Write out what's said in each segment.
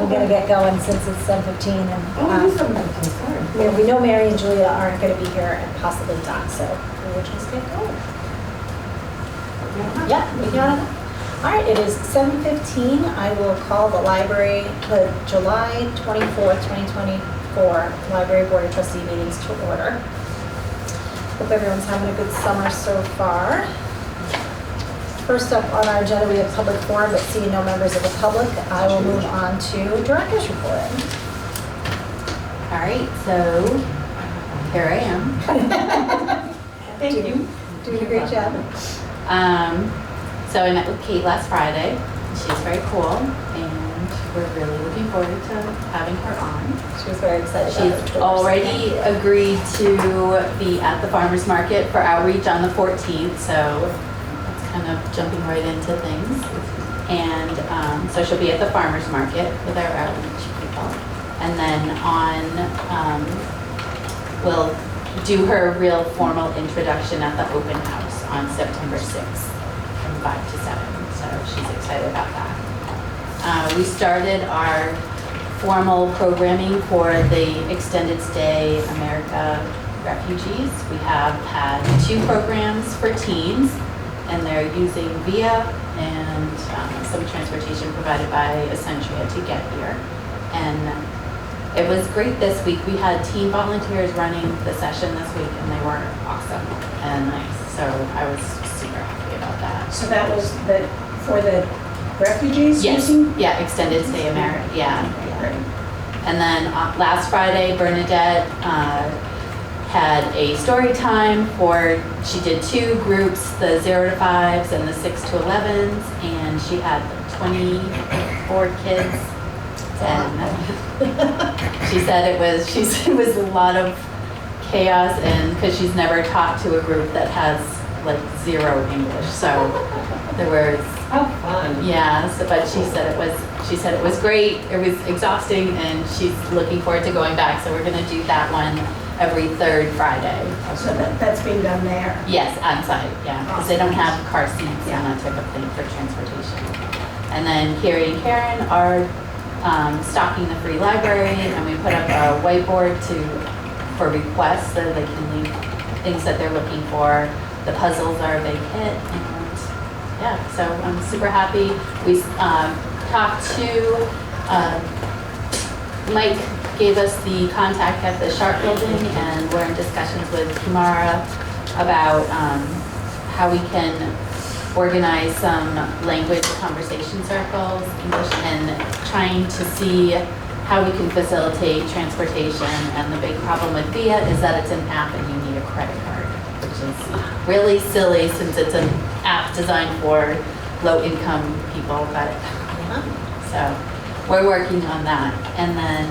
we're gonna get going since it's 7:15 and. Oh, it is 7:15, sorry. Yeah, we know Mary and Julia aren't gonna be here and possibly Don, so we'll just get going. Yeah, we got it. All right, it is 7:15. I will call the July 24th, 2024 Library Board of Trustee meetings to order. Hope everyone's having a good summer so far. First up on our agenda, we have public forum, but seeing no members of the public, I will move on to director's report. All right, so here I am. Thank you. Doing a great job. So I met with Kate last Friday. She's very cool, and we're really looking forward to having her on. She was very excited about her She's tours. already agreed to be at the farmer's market for outreach on the 14th, so it's kind of jumping right into things. And so she'll be at the farmer's market with our outreach people. And then we'll do her real formal introduction at the open house on September 6th from 5 to 7. So she's excited about that. We started our formal programming for the Extended Stay America refugees. We have had 2 programs for teens, and they're using VIA and some transportation provided by Essentia to get here. And it was great this week. We had teen volunteers running the session this week, and they were awesome and nice. So I was super happy about that. So that was for the refugees Yes. using? Yeah, Extended Stay America. Yeah. And then last Friday, Bernadette had a story time she did 2 groups, the 0 to 5s and the 6 to 11s, and she had 24 kids. And she said it was a lot of chaos, and because she's never taught to a group that has like 0 English, so there was. How fun. Yeah, but she said it was great. It was exhausting, and she's looking forward to going back. So we're going to do that one every 3rd Friday. So that's being done there? Yes, on site, yeah, because they don't have car seats and that type of thing for transportation. And then Carrie and Karen are stocking the free library, and we put up a whiteboard for requests so they can leave things that they're looking for. The puzzles are a big hit, and yeah, so I'm super happy. We talked to Mike gave us the contact at the Sharp Building, and we're in discussions with Kimara about how we can organize some language conversation circles, English, and trying to see how we can facilitate transportation. And the big problem with VIA is that it's an app and you need a credit card, which is really silly since it's an app designed for low-income people. But so we're working on that. And then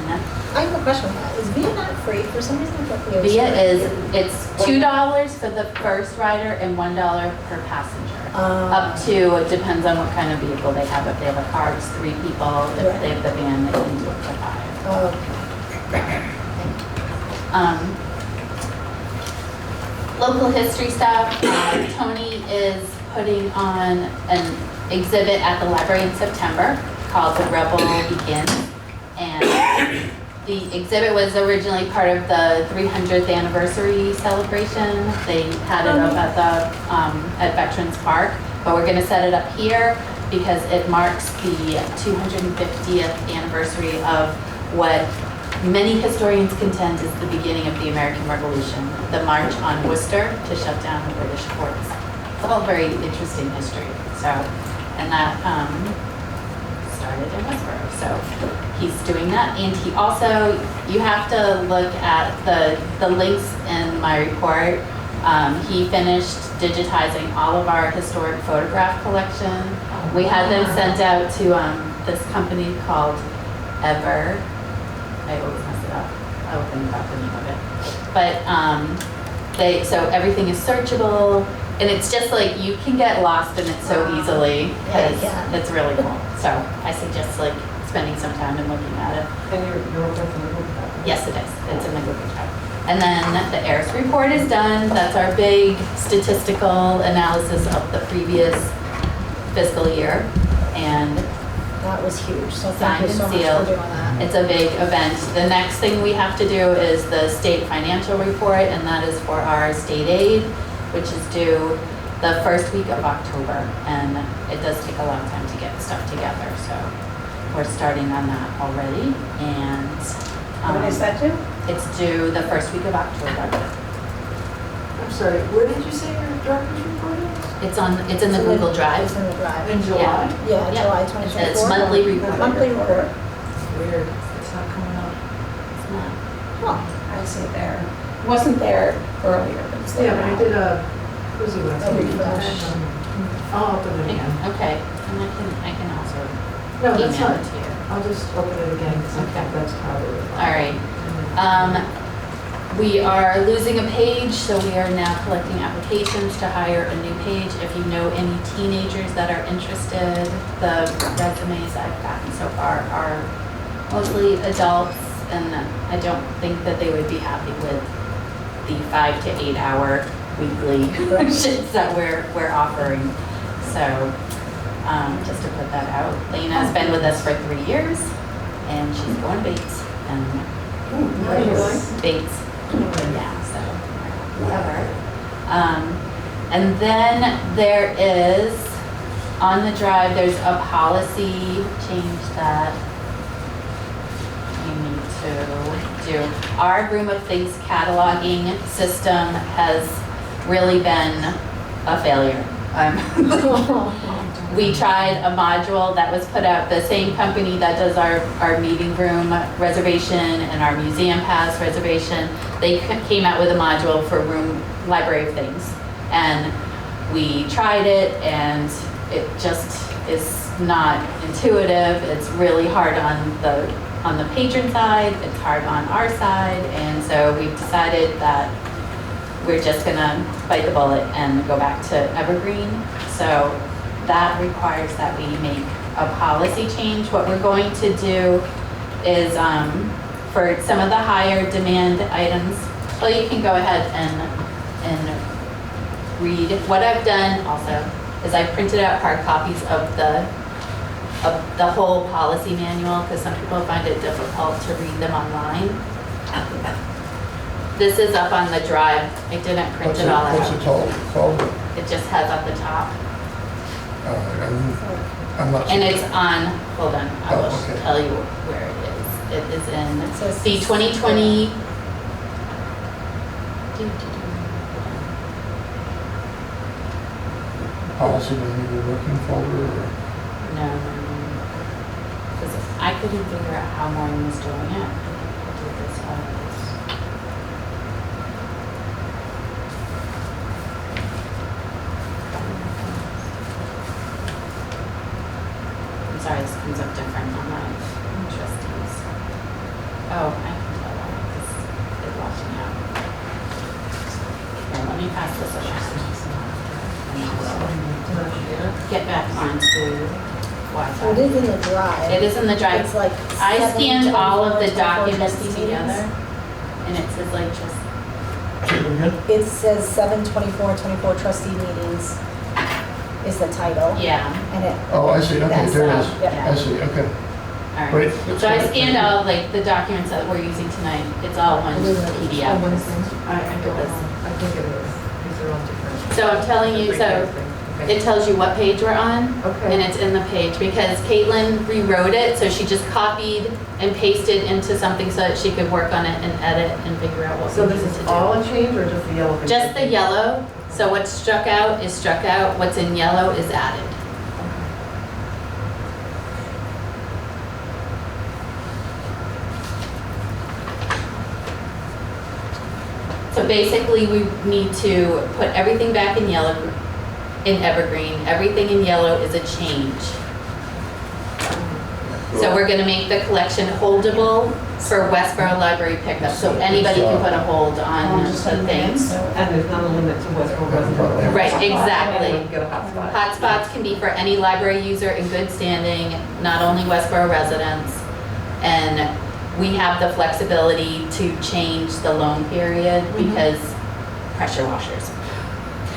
I have a question on that. Is VIA not free? For some reason I thought VIA was VIA free. it's $2 for the first rider and $1 per passenger. Up to, it depends on what kind of vehicle they have. If they have a car, it's 3 people. If they have the van, they can do it for 5. Local history stuff. Tony is putting on an exhibit at the library in September called The Rebel Begins. And the exhibit was originally part of the 300th anniversary celebration. They had it up at Veterans Park, but we're gonna set it up here because it marks the 250th anniversary of what many historians contend is the beginning of the American Revolution, the March on Worcester to shut down the British forts. It's all very interesting history. So, and that started in Westborough. So he's doing that. And he also, you have to look at the links in my report. He finished digitizing all of our historic photograph collection. We had them sent out to this company called Ever. I always mess it up. I will think about the name of it. But so everything is searchable, and it's just like you can get lost in it so easily because it's really cool. So I suggest like spending some time and looking at it. And you're open from the Google Doc? Yes, it is. It's in the Google Drive. And then the AIRS report is done. That's our big statistical analysis of the previous fiscal year. And That was huge, so thank Signed you so and much for sealed. doing that. It's a big event. The next thing we have to do is the state financial report, and that is for our state aid, which is due the first week of October. And it does take a long time to get stuff together, so we're starting on that already. And When is that due? it's due the first week of October. I'm sorry, where did you say your director's report is? It's in the Google Drive. It's in the drive. In July? Yeah, Yeah. July 2024. It's monthly report. Monthly report. Weird, it's not coming up. It's not- Huh, I see it there. It wasn't there earlier, but it's there Yeah, but I now. did a, who's it with? A refresh. I'll open it again. Okay, and I can also No, that's email fine. it to you. I'll just open it again, because I think that's probably. All right. We are losing a page, so we are now collecting applications to hire a new page. If you know any teenagers that are interested, the resumes I've gotten so far are mostly adults, and I don't think that they would be happy with the 5 to 8 hour weekly shifts that we're offering. So, just to put that out, Lena's been with us for 3 years, and she's going to Bates, and Where are you going? Bates. Yeah, so, whatever. And then there is, on the drive, there's a policy change that we need to do. Our Room of Things cataloging system has really been a failure. We tried a module that was put out, the same company that does our meeting room reservation and our museum pass reservation. They came out with a module for library of things. And we tried it, and it just is not intuitive. It's really hard on the patron side, it's hard on our side. And so we've decided that we're just gonna bite the bullet and go back to Evergreen. So that requires that we make a policy change. What we're going to do is, for some of the higher demand items, well, you can go ahead and read. What I've done also is I printed out hard copies of the whole policy manual, because some people find it difficult to read them online. This is up on the drive. I didn't print it all What's it out. called? It just has at the top. I'm not. And it's on, hold on, I will Oh, okay. tell you where it is. It is in It says the 2020. Policy manual working folder or? No. 'Cause I couldn't figure out how Maureen was doing it. I did this out of this. I'm sorry, this comes up different on my trustees. Oh, I can tell that because it's watching out. Here, let me pass this around. Get back onto Wi-Fi. So it is in the drive. It is in the drive. It's like I scanned all of the 7/24 documents trustee together, meetings. and it says like just, Say it again? It says 7/24 trustee meetings is the title. yeah, And it, Oh, I see, okay, That's, there it is. yeah. I see, okay. all right. Great. So I scanned all like the documents that we're using tonight. It's all one Oh, PDF. one thing? I don't know. I think it is. These are all different. So I'm telling you, so it tells you what page we're on, and Okay. it's in the page, because Caitlin rewrote it, so she just copied and pasted into something so that she could work on it and edit and figure out what So we this needed is to do. all a change or just the yellow? page? Just the yellow, so what's struck out is struck out, what's in yellow is added. So basically, we need to put everything back in yellow, in evergreen. Everything in yellow is a change. So we're gonna make the collection holdable for Westborough Library pickup, so anybody can put a hold on the things. And there's not a limit to Westborough residents. Right, exactly. Anyone can get a hotspot. Hotspots can be for any library user in good standing, not only Westborough residents. And we have the flexibility to change the loan period because pressure washers.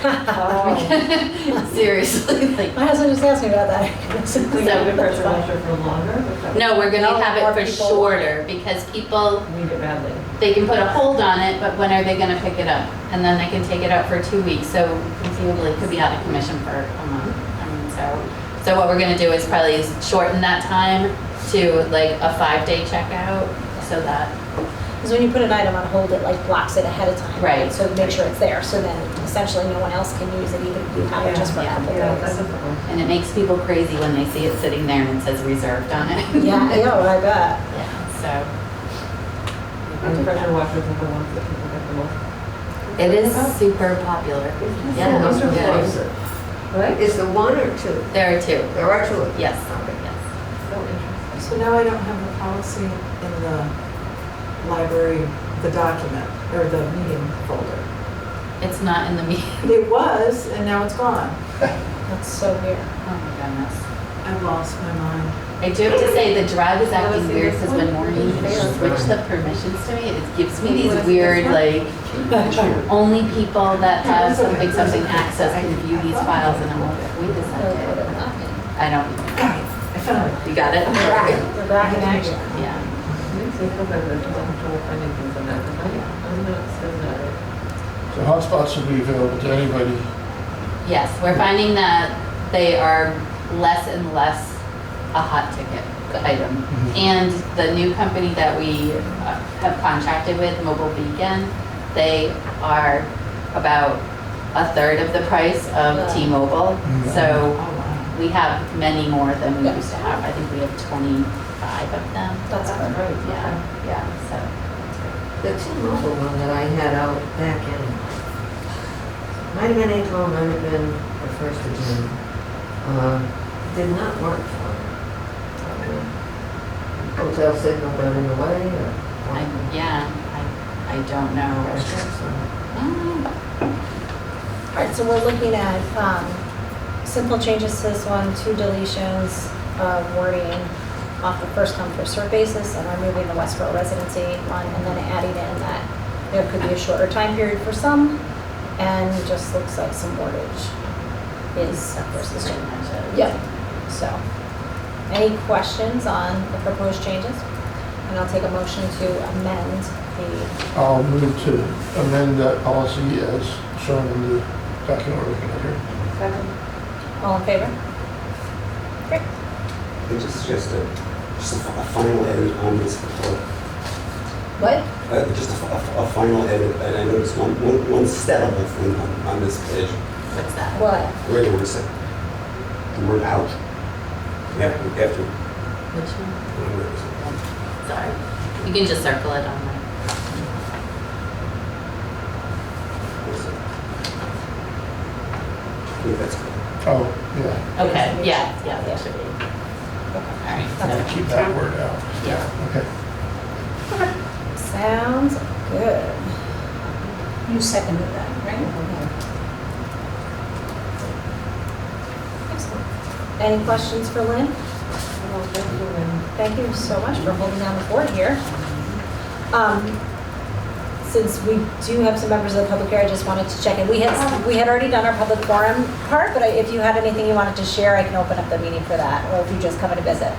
Oh. Seriously, like, My husband just asked me about that. So you have it for longer? no, we're gonna No, have more it for people shorter because people, Need it badly. they can put a hold on it, but when are they gonna pick it up? And then they can take it out for 2 weeks, so conceivably it could be out of commission for a month. I mean, so what we're gonna do is probably is shorten that time to like a 5-day checkout, so that, Because when you put an item on hold, it like blocks it ahead of time. Right. So make sure it's there, so then essentially no one else can use it, even if you have it just for a Yeah, couple Yeah, that's days. difficult. and it makes people crazy when they see it sitting there and it says reserved on it. Yeah, I know, I bet. Yeah, so. And pressure washers are the ones that people get the most. It is super popular. Yeah, Those are yeah. close. What? Is the one or two? There are 2. There are two. Yes, Okay. yes. So interesting. So now I don't have the policy in the library, the document, or the meeting folder. It's not in the meeting. It was, and now it's gone. That's so weird. Oh my goodness. I've lost my mind. I do have to say, the drive is acting Let's see weird this because one. when Maureen This switched one. the permissions to me, it gives me You these wanna see weird, this one? like, only people that have something access can view these files, and I'm like, wait a second. I don't, I found it. you got it? We're back in action. Yeah. So hotspots will be available to anybody. Yes, we're finding that they are less and less a hot ticket item. Mhm. And the new company that we have contracted with, Mobile Beacon, they are about a third of the price of Yeah. T-Mobile. Mhm. So Oh, wow. we have many more than we Yeah. used to have. I think we have 25 of them. That's good. Right, Yeah, yeah, so. The T-Mobile one that I had out back in, might have been April, might have been the 1st of June, did not work for me. Hotel signal got in the way or? Yeah, I don't know. Mm. All right, so we're looking at simple changes to this one, 2 deletions of wording off the first come, first served basis, and removing the Westborough residency one, and then adding in that there could be a shorter time period for some, and just looks like some wordage is versus change. Yep, so, any questions on the proposed changes? And I'll take a motion to amend the, I'll move to amend that policy as shown in the document we're looking at here. Second. all in favor? Great. I just suggest just a final edit on this, What? just a final edit, and I noticed one steppable thing on this page, What's that? What? where the word set, the word out. After, Which one? Sorry. You can just circle it on there. I think that's good. Oh, yeah. Okay, yeah, that should be. All right, I'll so, keep that word out. yeah. Okay. Sounds good. You seconded that, right? Excellent. Any questions for Lynn? Well, thank you, and Thank you so much for holding down the fort here. Since we do have some members of the public here, I just wanted to check in. We had already done our public forum part, but if you had anything you wanted to share, I can open up the meeting for that, or if you just come in to visit.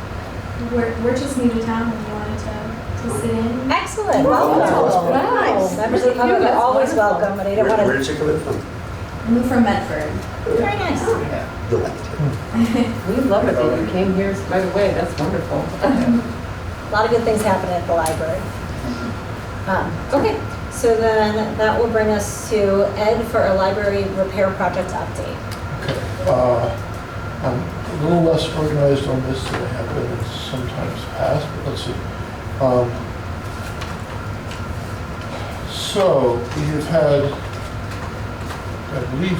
We're just new to town and we wanted to sit in. Excellent, Wow. welcome. Nice. Members of the public are always Wonderful. welcome, but I didn't Where want did you come in from? I moved from Medford. to. Very nice. Delightful. we love it that you came here right away. That's wonderful. A lot of good things happen at the library. Okay, so then that will bring us to Ed for a library repair project update. Okay. I'm a little less organized on this than I have been in sometimes past, but let's see. So we have had, I believe,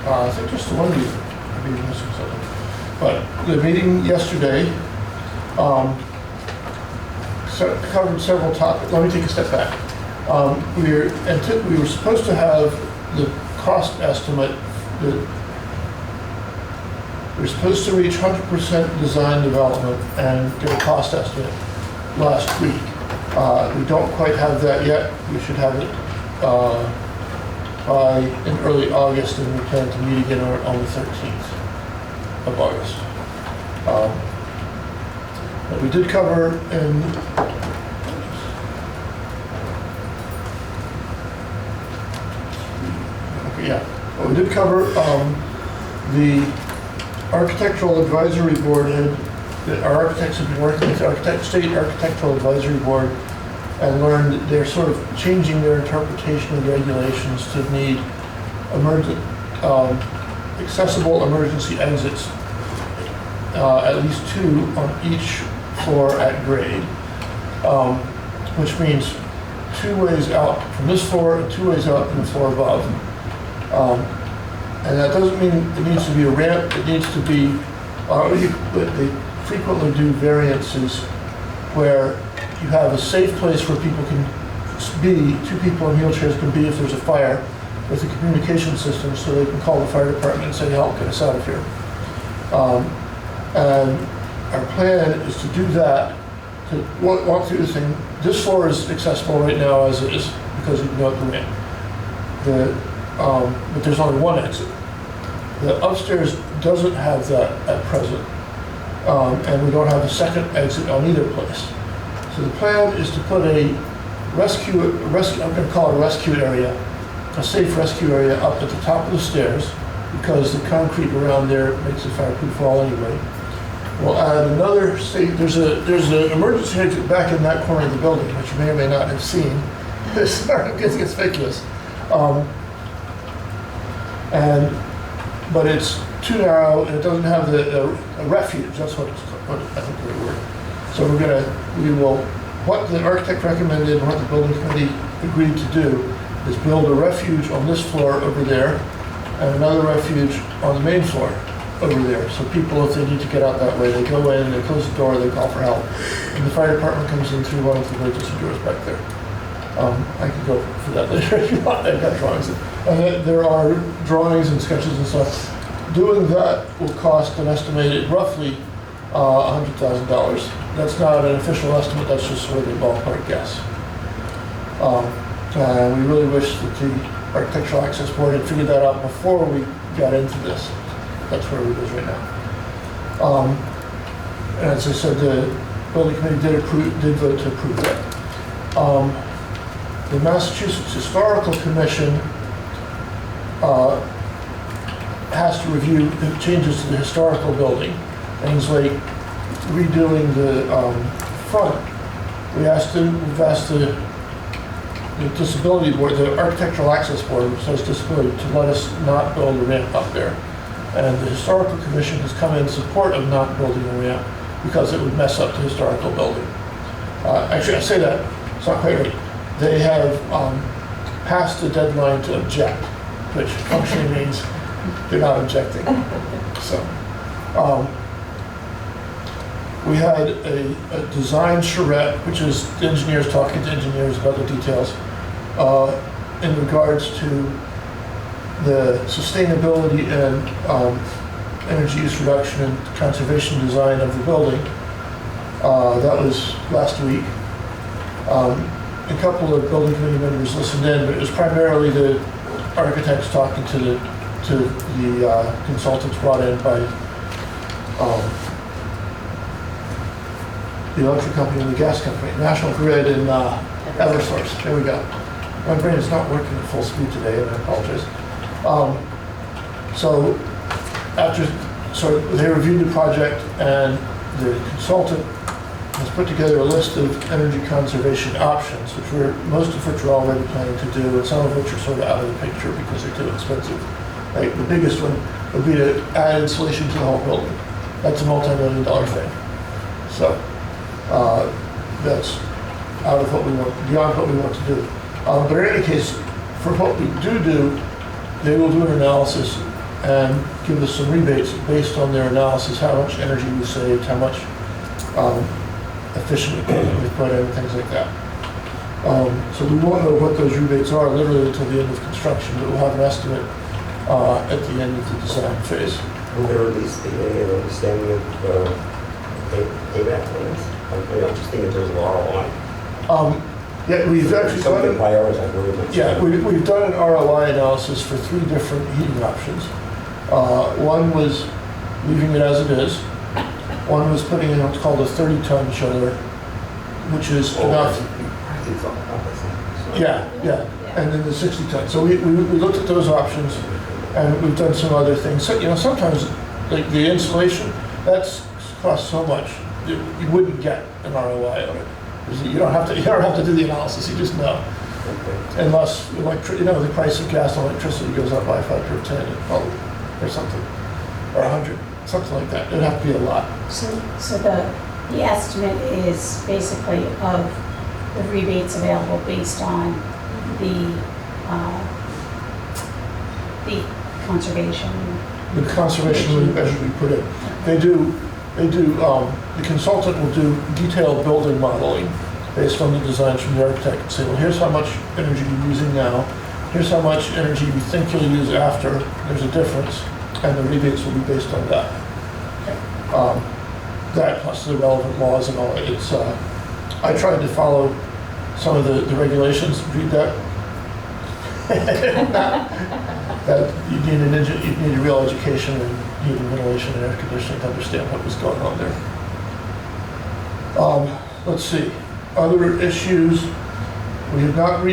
I think just the one meeting, I may be missing something. But the meeting yesterday covered several topics. Let me take a step back. We were supposed to have the cost estimate that we're supposed to reach 100% design development and get a cost estimate last week. We don't quite have that yet. We should have it in early August, and we plan to meet again on the 13th of August. But we did cover in well, we did cover the Architectural Advisory Board. Our architects have been working with the State Architectural Advisory Board and learned that they're sort of changing their interpretation of regulations to need accessible emergency exits, at least 2 on each floor at grade, which means 2 ways out from this floor and 2 ways out from the floor above. And that doesn't mean it needs to be a ramp. It needs to be, they frequently do variances where you have a safe place where people can be, 2 people in wheelchairs can be if there's a fire, with a communication system so they can call the fire department and say, help, get us out of here. And our plan is to do that, to walk through the thing. This floor is accessible right now as it is because you can go up the ramp. But there's only 1 exit. The upstairs doesn't have that at present, and we don't have a second exit on either place. So the plan is to put a rescue, I'm going to call it a rescue area, a safe rescue area up at the top of the stairs, because the concrete around there makes a fireproof wall anyway. We'll add another safe, there's an emergency exit back in that corner of the building, which you may or may not have seen. It's conspicuous. But it's too narrow and it doesn't have a refuge. That's what I think the word. So what the architect recommended and what the building committee agreed to do is build a refuge on this floor over there and another refuge on the main floor over there. So people, if they need to get out that way, they go in, they close the door, they call for help. And the fire department comes in through one of the emergency doors back there. I can go for that later if you want. I've got drawings. And there are drawings and sketches and stuff. Doing that will cost an estimated roughly $100,000. That's not an official estimate, that's just sort of a ballpark guess. And we really wish that the Architectural Access Board had figured that out before we got into this. That's where it is right now. And as I said, the building committee did vote to approve that. The Massachusetts Historical Commission has to review the changes to the historical building. Things like redoing the front. We've asked the Disability Board, the Architectural Access Board, which says disability, to let us not build a ramp up there. And the Historical Commission has come in support of not building a ramp because it would mess up the historical building. Actually, I say that, it's not quite right. They have passed the deadline to object, which functionally means they're not objecting. So, we had a design charrette, which is the engineers talking to engineers about the details, in regards to the sustainability and energy use reduction and conservation design of the building. That was last week. A couple of building committee members listened in, but it was primarily the architects talking to the consultants brought in by the electric company and the gas company, National Grid and Eversource. There we go. My brain is not working at full speed today, and I apologize. So they reviewed the project, and the consultant has put together a list of energy conservation options, most of which we're already planning to do, and some of which are sort of out of the picture because they're too expensive. Like the biggest one would be to add insulation to the whole building. That's a multi-million-dollar thing. So that's out of what we want, beyond what we want to do. But in any case, for what we do, they will do an analysis and give us some rebates based on their analysis, how much energy we saved, how much efficient equipment we put in, things like that. So we won't know what those rebates are literally until the end of construction, but we'll have an estimate at the end of the design phase. Will there at least be an understanding of payback plans? I'm just thinking in terms of ROI. Yeah, we've actually Something done, to prioritize very much. yeah, we've done an ROI analysis for 3 different heating options. One was leaving it as it is. One was putting in what's called a 30-ton chiller, which is enough. It's all opposite. Yeah, and then the 60-ton. So we looked at those options, and we've done some other things. So, sometimes, like the insulation, that's cost so much, you wouldn't get an ROI on it. 'Cause you don't have to do the analysis, you just know. Okay. Unless, the price of gas and electricity goes up by a factor of 10, or something, or 100, something like that. It'd have to be a lot. So the estimate is basically of the rebates available based on the conservation. The conservation measures we put in. The consultant will do detailed building modeling based on the designs from the architect and say, well, here's how much energy you're using now, here's how much energy you think you'll use after, there's a difference, and the rebates will be based on that. That plus the relevant laws and all, I tried to follow some of the regulations, read that. That you need a real education in heating, ventilation, and air conditioning to understand what was going on there. Let's see, other issues. We have not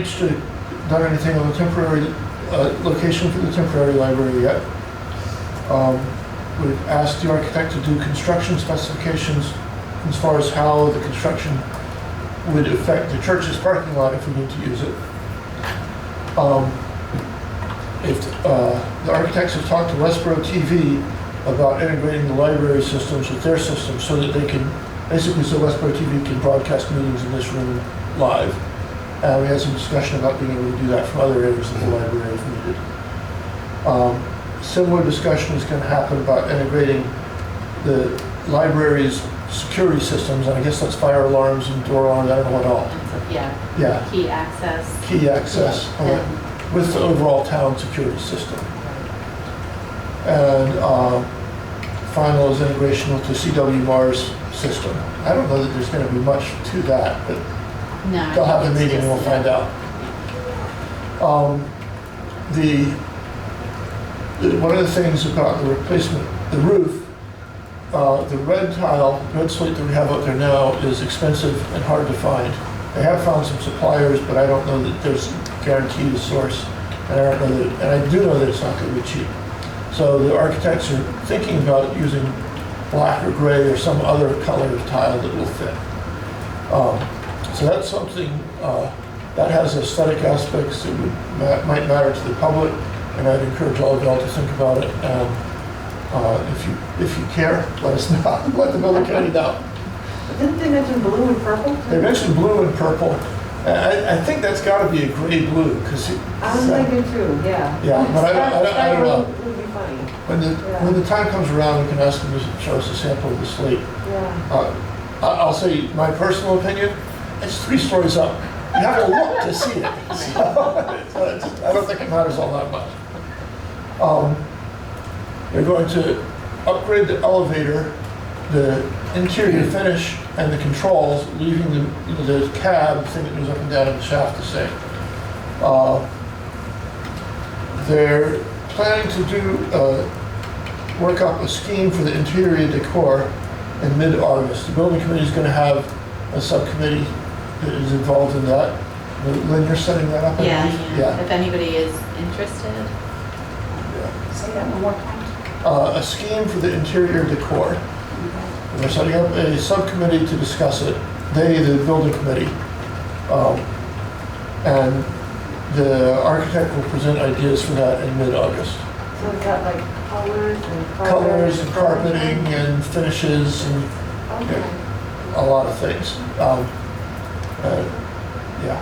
done anything on the temporary location for the temporary library yet. We've asked the architect to do construction specifications as far as how the construction would affect the church's parking lot if we need to use it. The architects have talked to Westborough TV about integrating the library systems with their systems so that they can, basically so Westborough TV can broadcast meetings in this room live. We had some discussion about being able to do that from other areas of the library if needed. Similar discussion is going to happen about integrating the library's security systems, and I guess that's fire alarms and door alarms, I don't know what all. Yeah. Key access. Key access with the overall town security system. And final is integration with the CW Mars system. I don't know that there's going to be much to that, but No. they'll have a meeting and we'll find out. One of the things about the replacement, the roof, the red slate that we have out there now is expensive and hard to find. They have found some suppliers, but I don't know that there's guaranteed a source. And I do know that it's not going to be cheap. So the architects are thinking about using black or gray or some other color of tile that will fit. So that's something that has aesthetic aspects that might matter to the public, and I'd encourage all of y'all to think about it. If you care, let us know. Let the building committee know. Didn't they mention blue and purple? They mentioned blue and purple. I think that's got to be a gray blue because I was thinking too, yeah. Yeah, but I don't know. Would be funny. When the time comes around, we can ask them to show us a sample of the slate. Yeah. I'll say my personal opinion. It's 3 stories up. You have to look to see it. So I don't think it matters all that much. They're going to upgrade the elevator, the interior finish, and the controls, leaving the cab thing that goes up and down in the shaft the same. They're planning to work up a scheme for the interior decor in mid-August. The building committee is going to have a subcommittee that is involved in that. Lynn, you're setting that up? I believe? Yeah. If anybody is interested. Say that one more time. A scheme for the interior decor. And they're setting up a subcommittee to discuss it. The building committee. And the architect will present ideas for that in mid-August. So it's got like Colors and carpeting and finishes and Okay. a lot of things. Yeah.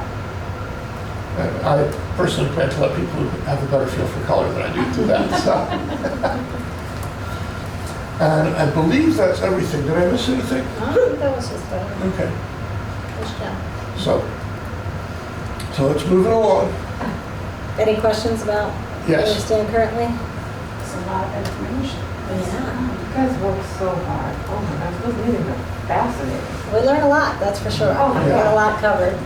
And I personally plan to let people who have a better feel for color than I do that. So. And I believe that's everything. Did I miss anything? That was just better. Okay. Good job. So let's move it along. Any questions about where Yes. you stand currently? It's a lot of information. Yeah. You guys work so hard. Oh my gosh, those meetings are fascinating. We learn a lot, that's for sure. Oh my We got God. a lot covered.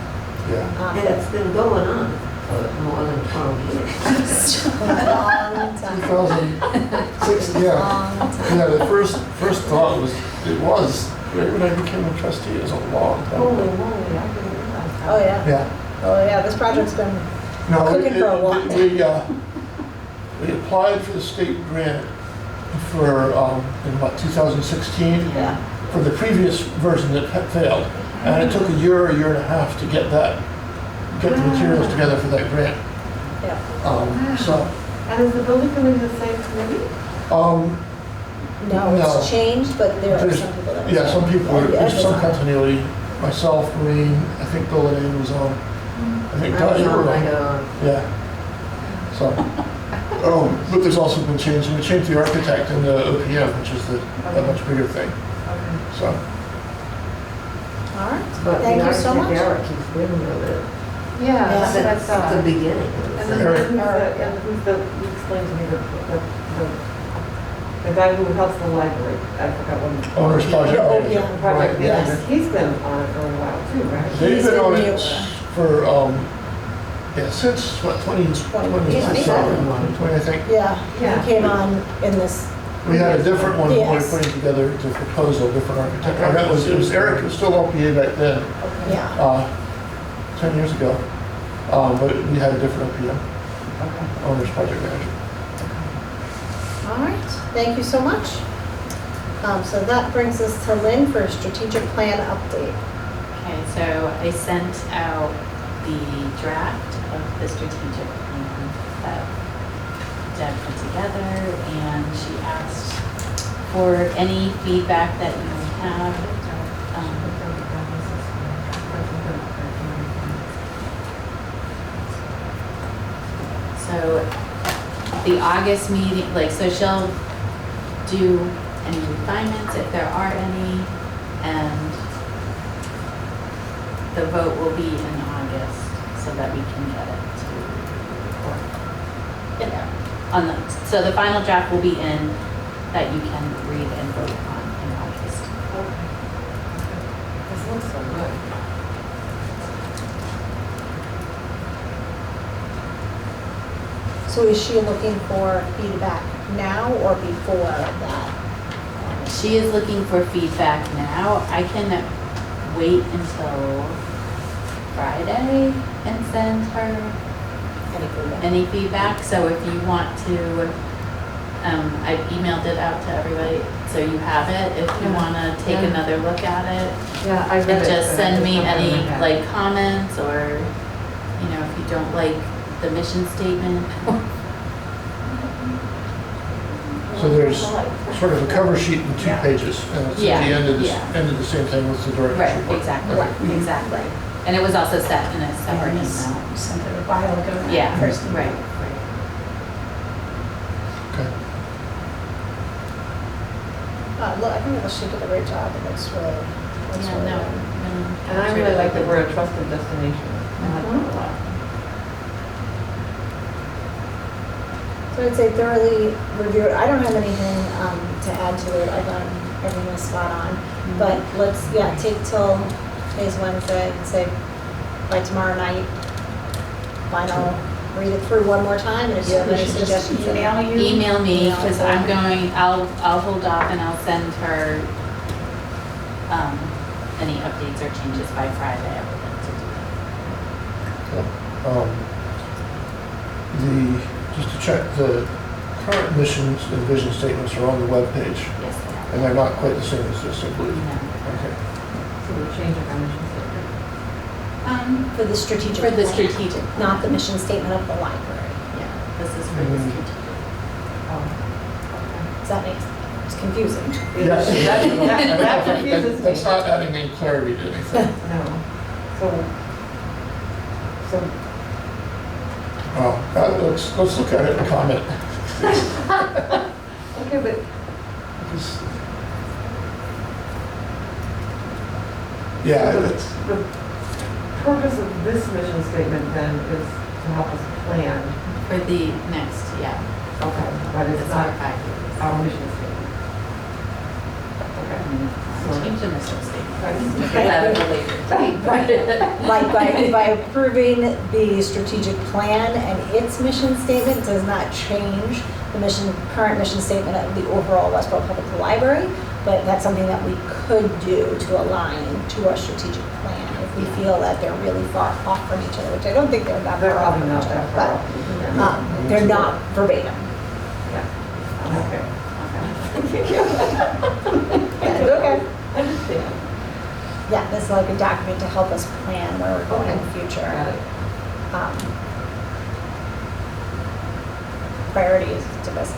Yeah. And it's been going on for more than 12 years. Long time. 2006, yeah. Long time. Yeah, the first thought was, it was, right when I became a trustee, it was a long time Holy ago. moly, I didn't realize that. Oh, yeah. Yeah. Oh, yeah, this project's been, No, Cooking for a while. we applied for the state grant for, in what, 2016? yeah. For the previous version that had failed. And it took a year and a half to get the materials together for that grant. Yeah. So, And is the building committee the same committee? No, No. it's changed, but there are There's- some people that. yeah, some people, Yeah, there's some design. continuity. Myself, Maureen, I think Bill Lane was on. I think I Todd, was you were on my on. dog. Yeah. So, but there's also been change, and we changed the architect in the OPM, which is a much bigger thing. Okay. So, All right, But thank the you so architect much. Eric keeps winning with it. Yeah, that's what I Since thought. the beginning. And then Eric. who's the, you explained to me the guy who helps the library, I forgot what. owner's project Oh, manager. yeah. The project Right, yeah. manager, he's been on it for a while too, right? They've He's been on been it new. for, yeah, since, what, 2020, I think. Yeah, Yeah. he came on in this, We had a different one we were Yes. putting together to propose a different architect. And that was, it was Eric, who was still OPA back then, yeah. 10 years ago. But we had a different OPM, Okay. owner's project manager. All right, thank you so much. So that brings us to Lynn for a strategic plan update. Okay, so I sent out the draft of the strategic plan that Deb put together, and she asked for any feedback that you may have. So the August meeting, so she'll do any refinements if there are any, and the vote will be in August so that we can get it so the final draft will be in that you can read and vote on in August. Okay. This looks so good. So is she looking for feedback now or before that? She is looking for feedback now. I can wait until Friday and send her Any feedback? any feedback. So if you want to, I've emailed it out to everybody, so you have it. If you Yeah. want to take Yeah. another look at it, Yeah, I read and it. just but I send me don't have it in any my head. like comments, or, if you don't like the mission statement. So there's sort of a cover sheet in 2 pages, and it's Yeah, at the end of yeah. end of the same thing with the director's Right, report. exactly, Okay. exactly. And it was also set in a separate email. Sent it a while ago. now, Yeah, first right, email. right. Okay. Look, I think she did a great job. It looks really, Yeah, really no, good. really And I really like that we're a trusted destination. I like that a lot. So I'd say thoroughly review it. I don't have anything to add to it. I thought everything was spot on. But let's, take till today's Wednesday and say by tomorrow night, final, read it through one more time, and if you have We any should just suggestions. email you. Email me, Email because her. I'll hold off and I'll send her, any updates or changes by Friday. I would like to do that. Just to check, the current missions and vision statements are on the webpage, Yes, they are. and they're not quite the same as this, I believe. No. Okay. So we're changing our mission statement. For the strategic For the plan, strategic. not the mission statement of the library. Yeah, this is for the Mhm. strategic. Oh, Does that make, it's confusing. okay. Yes. That confuses me. That's not adding any clarity to anything. No. So, Oh, let's look at it and comment. okay, but Because- Yeah, so it's, the purpose of this mission statement then is to help us plan. For the next, yeah. Okay, but it's It's not our 5 years. our mission statement. Okay. Excellent. Change the mission statement. Right. Get that at a later date. Like by approving the strategic plan and its mission statement does not change the current mission statement of the overall Westborough Public Library, but that's something that we could do to align to our strategic plan if we feel that they're really far off from each other, which I don't think they're that They're far off probably from not each that other, far but off. they're not verbatim. Okay. Yeah, it's okay. Understand. Yeah, this is like a document to help us plan where we're going in the future. Got it. Priorities,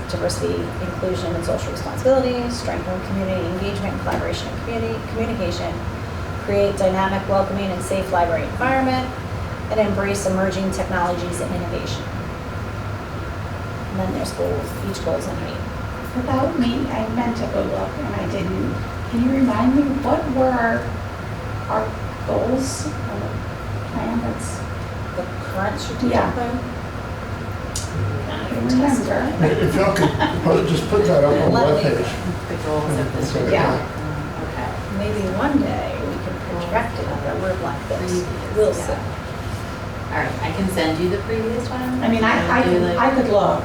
diversity, inclusion, and social responsibility, strengthen community engagement, collaboration, and communication, create dynamic, welcoming, and safe library environment, and embrace emerging technologies and innovation. And then there's goals, each goals in height. Without me, I meant to go look and I didn't. Can you remind me, what were our goals of the plan that's, The current strategic Yeah. plan. I don't remember? If y'all could just put that up on the Let me- webpage. The goals of the Okay. strategic Yeah. plan. Okay. Maybe one day we can project it under a word like this. We'll see. All right, I can send you the previous one. I mean, I could look,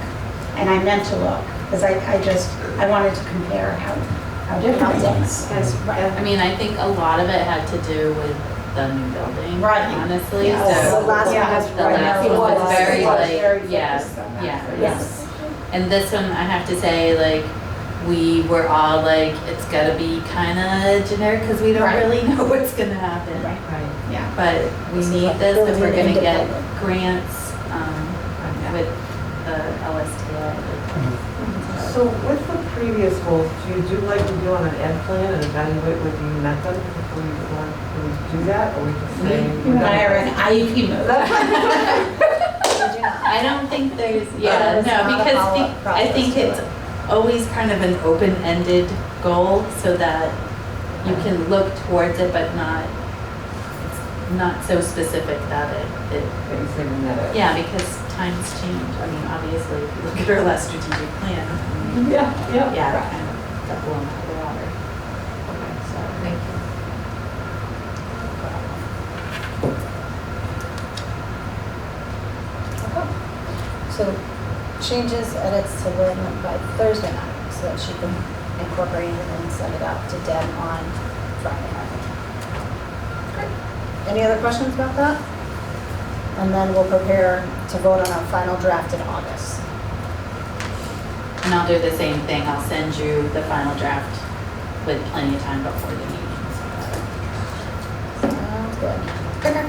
and I meant to look, because I wanted to compare how different it was. I mean, I think a lot of it had to do with the new building. Right. Honestly, Yes. so The last one Yeah, has the last It one was was. very It was like, very yeah, focused on that. yeah. Yes. And this one, I have to say, like, we were all like, it's gotta be kind of generic because we don't Right. really know what's gonna happen. Right. Right. Yeah. But we This is need like this if we're building gonna get independent. grants with the LSTA. So with the previous goals, do you do like we do on an ed plan and evaluate whether you met them before you want to do that, or we just say? You and I are in IEP mode. Did you not? I don't think there's, Oh, yeah, there's not no, a because follow-up I process think to it's it. always kind of an open-ended goal so that you can look towards it, but not so specific that it, yeah, because times change. I mean, obviously, if you look at our last strategic plan, I mean, Yeah, yeah. yeah, it kind of got blown out of the water. Okay, so, Thank you. So changes, edits to Lynn by Thursday night so that she can incorporate it and send it out to Deb on Friday night. Great. Any other questions about that? And then we'll prepare to vote on our final draft in August. and I'll do the same thing. I'll send you the final draft with plenty of time before the meeting. Sounds good. Okay.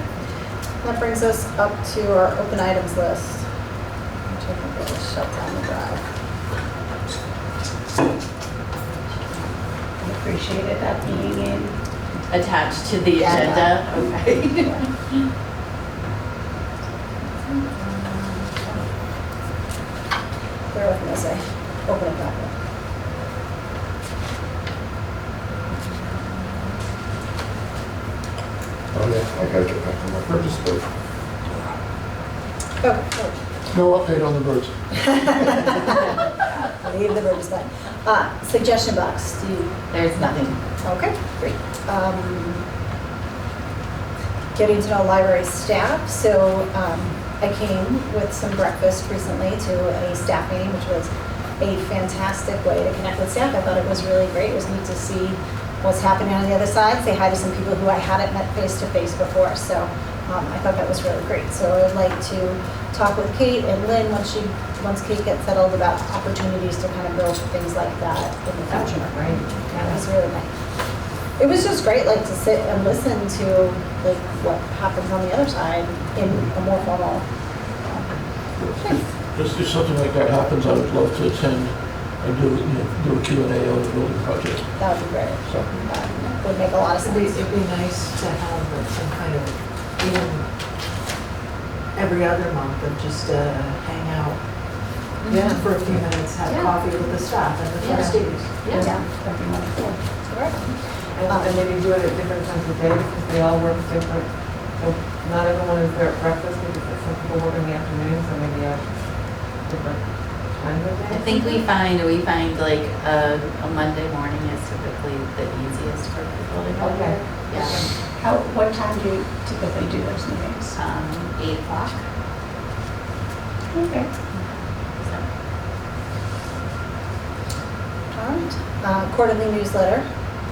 That brings us up to our open items list. Which I think we'll shut down the drive. I appreciated that being in. Attached to the Yeah. agenda, okay. Bear with me as I open it back up. Oh, yeah, I gotta get back on my purchase boat. Oh, No update on the birds. leave the birds then. Suggestion box, do you? There's nothing. Okay, great. Getting to know library staff, so I came with some breakfast recently to a staff meeting, which was a fantastic way to connect with staff. I thought it was really great. It was neat to see what's happening on the other side, say hi to some people who I hadn't met face-to-face before, so I thought that was really great. So I would like to talk with Kate and Lynn once Kate gets settled about opportunities to kind of build things like that in the future. Right. Yeah, it was really nice. It was just great, like, to sit and listen to, like, what happens on the other side in a more formal thing. Just if something like that happens, I would love to attend and do a Q&A on the building project. That would be great. So, Would make a lot of It'd be, sense. it'd be nice to have some kind of, even every other month of just hang out. For a few minutes, have Yeah. coffee with the staff and the Yeah. trustees. Yeah. That'd be wonderful. Correct. And maybe do it at different times of day because they all work different. So not everyone is there at breakfast, maybe some people work in the afternoons, so maybe different I think we find like a Monday morning is typically the easiest for people to go Okay. there. Yeah. What time do you typically do those meetings? 8 o'clock. Okay. So, All right. Quarterly newsletter.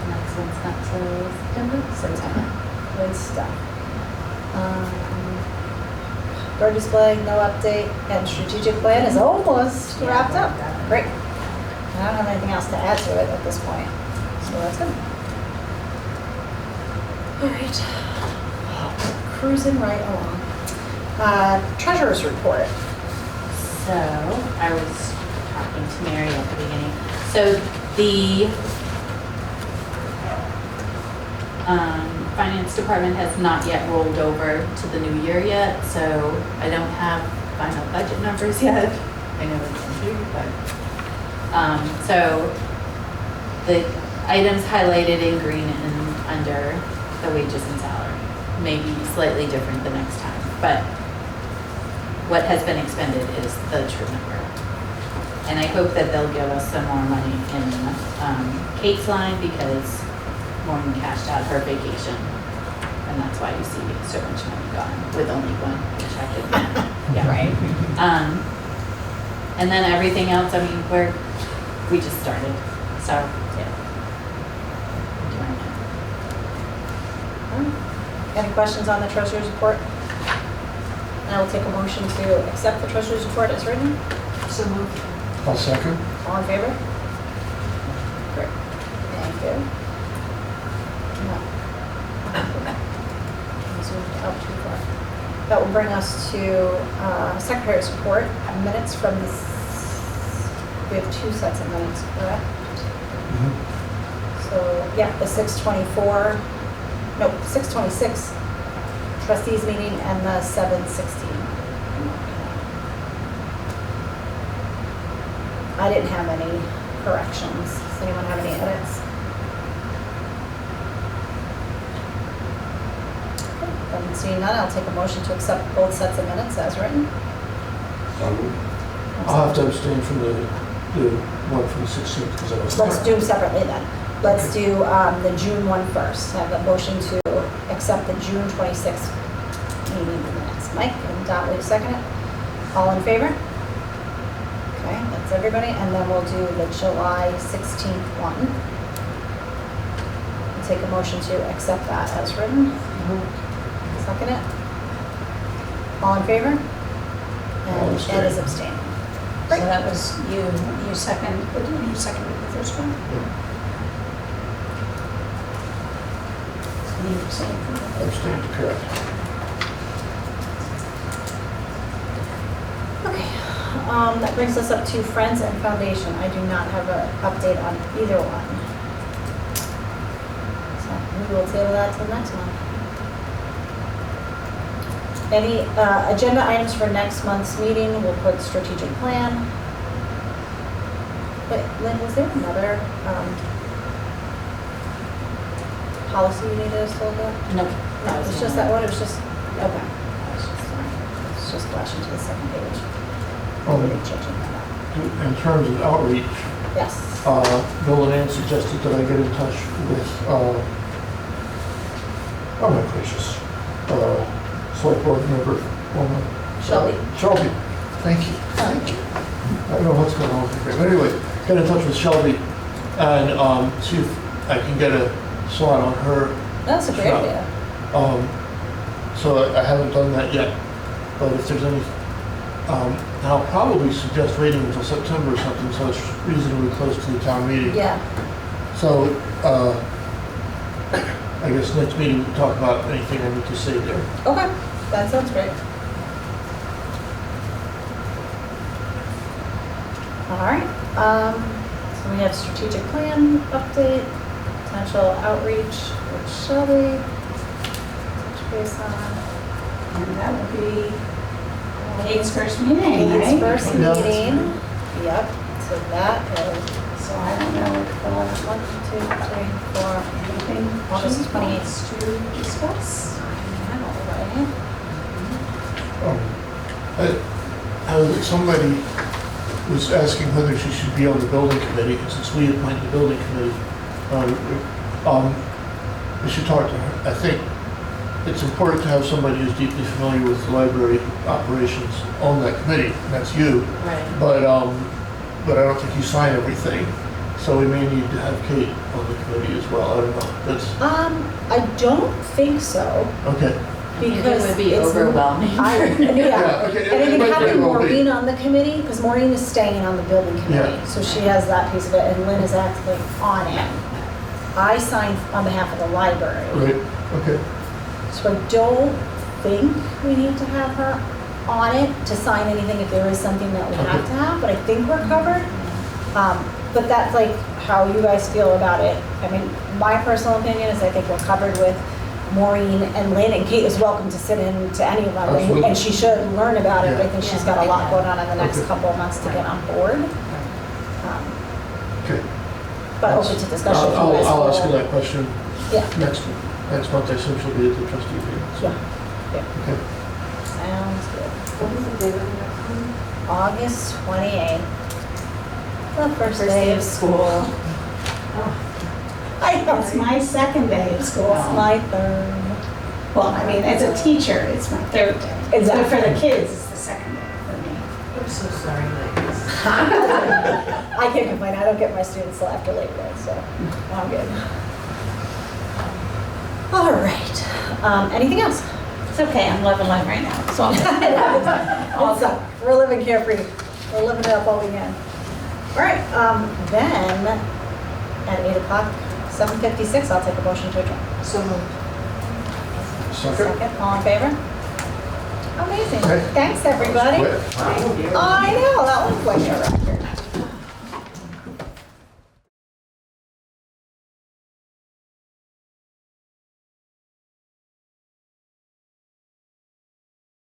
next one's not till September. Good stuff. Bird display, no update, and strategic plan is almost wrapped up. Great. I don't have anything else to add to it at this point, so that's good. All right. Cruising right along. Treasurer's report. So I was talking to Mary at the beginning. So the finance department has not yet rolled over to the new year yet, so I don't have final budget numbers yet. I know it's due, but so the items highlighted in green and under the wages and salary may be slightly different the next time, but what has been expended is the true number. And I hope that they'll give us some more money in Kate's line because Maureen cashed out her vacation. And that's why you see so much money gone with only one check. Yeah, right. And then everything else, I mean, we just started, so, yeah. Any questions on the treasurer's report? And I will take a motion to accept the treasurer's report as written. So moved. I'll second. All in favor? Great. Thank you. No. Zoomed out too far. That will bring us to secretary's report, minutes from this. We have 2 sets of minutes, correct? So, yeah, the 626 trustees meeting and the 716. I didn't have any corrections. Does anyone have any edits? Then seeing none, I'll take a motion to accept both sets of minutes as written. I'll have to abstain from the one from the 16th because I was. Let's do them separately then. Let's do the June one first. Have a motion to accept the June 26th meeting minutes. Mike and Dot, will you second it? All in favor? Okay, that's everybody. And then we'll do the July 16th one. I'll take a motion to accept that as written. Second it. All in favor? And abstain. Ed is abstaining. So that was you seconded the first one? You abstained from the first one. Abstain, correct. Okay, that brings us up to Friends and Foundation. I do not have an update on either one. So we will table that till next month. Any agenda items for next month's meeting? We'll put strategic plan. Wait, Lynn, was there another policy you needed us to look at? No. No, it's just that one, it was just, okay. It's just flashing to the second page. Um, Really changing that up. In terms of outreach, Yes. Bill and Ann suggested that I get in touch with, oh my gracious, select board member, woman. Shelby. Shelby, thank you. I don't know what's going on with her. But anyway, get in touch with Shelby and see if I can get a slot on her. That's a great Sure. idea. So I haven't done that yet, but if there's any, and I'll probably suggest waiting until September or something, so it's reasonably close to the town meeting. Yeah. So, I guess next meeting we can talk about anything I need to say there. Okay, that sounds great. All right, so we have strategic plan update, potential outreach with Shelby. Touch base on And that would be Kate's first meeting, Kate's right? first Yeah. meeting. Yep, so that is So I don't know if 1, 2, 3, 4. anything August she 28th. wants to discuss. I know, right? Somebody was asking whether she should be on the building committee, since we appointed the building committee. We should talk to her. I think it's important to have somebody who's deeply familiar with the library operations on that committee, and that's you. Right. But I don't think you sign everything, so we may need to have Kate on the committee as well. I don't know. That's I don't think so, okay. because It would be it's- overwhelming. Yeah, Okay. and I think It might having very well be. Maureen on the committee, because Maureen is staying on the building committee, Yeah. so she has that piece of it, and Lynn is actually on it. I sign on behalf of the library, Right. Okay. so I don't think we need to have her on it to sign anything if there is something that we have Okay. to have, but I think we're covered. But that's like how you guys feel about it. I mean, my personal opinion is I think we're covered with Maureen and Lynn, and Kate is welcome to sit in to any of them, Absolutely. and she should learn about it. Yeah. I think she's got a lot going on in the next Okay. couple of months to get on board. Okay. But open to discussion. if you I'll guys I'll ask her feel- that question Yeah, next month. I assume she'll be at the trustee meeting. so. yeah, Okay. sounds good. What is the date of the next one? August 28th. The first day of school. I know, It's my second day of school. it's my third. Well, I mean, as a teacher, it's my third day. But for Exactly. the kids, it's the second day for me. I'm so sorry, ladies. I can't complain, I don't get my students till after Labor Day, so I'm good. All right, anything else? It's okay, I'm loving life right now, so I'm Also, we're living carefree, we're living it up all we can. All right, then, at 8 o'clock, 7:56, I'll take a motion to adjourn. So moved. Second? Second, all in favor? Amazing, Okay. thanks, everybody. Quick. Thank you. I know,